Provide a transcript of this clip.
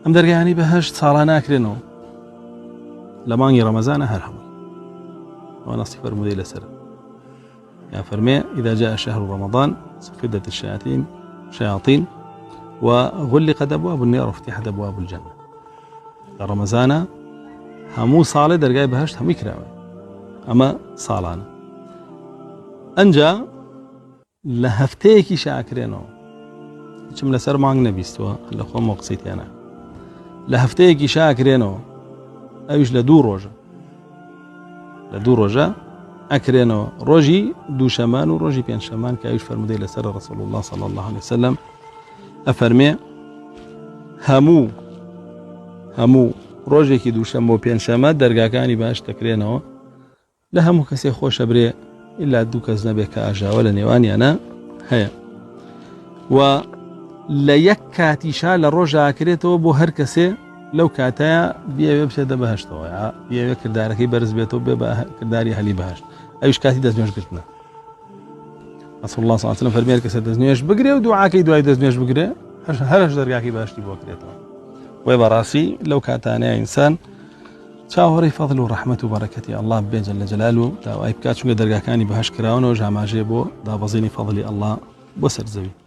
ئەم دەرگایانی بەهەشت ساڵانە ناکرێنەوە لە مانگی ڕەمەزانە هەر هەمووی ئەوە نەسی فەرمودەی لەسەر یا فەرمێ إذا جاء شهر رمضان صفدت الشياطين وغلقت أبواب النار وفتحت أبواب الجنة. رمضان همو صالة درجاي بهشت همو كراوي أما صالانة أنجا لهفتيكي شاكرينو كم لسر مانگ نبيستوا لخوا موقسيتي أنا لهفتيكي شاكرينو أيش لدو روجا أكرينو روجي دو شمان وروجي بين شمان كأيش فرمودي لسر رسول الله صلى الله عليه وسلم أفرمي همو روجي كي دو شمو بين شمان درجا كاني باش تكرينو لهمو كسي خوش بري إلا دو كز نبي كأجا ولا نيواني أنا هيا و ليكاتي شال الرجع كريتو بو هر كسي لو كاتايا بيا بشد بهشتو بيا كرداركي برز بيتو بيا كرداري هلي بهشت أيش كاتي دزنيش قلتنا رسول الله صلى الله عليه وسلم فرمي كسي دزنيش بقري ودعاكي دعاي دزنيش بقري هرش درجاكي بهشتي بو كريتو ويبراسي لو كاتانا إنسان چاوەڕی فەضل و ڕەحمەت و بەرەکەتی ئەڵڵا بێ جەل جەلال و داوای بکات چونکە دەرگاکانی بەهەشت کراونەوە ژاماژێ بۆ دابەزینی فەضلی ئەڵڵا بۆ سەرزەوی.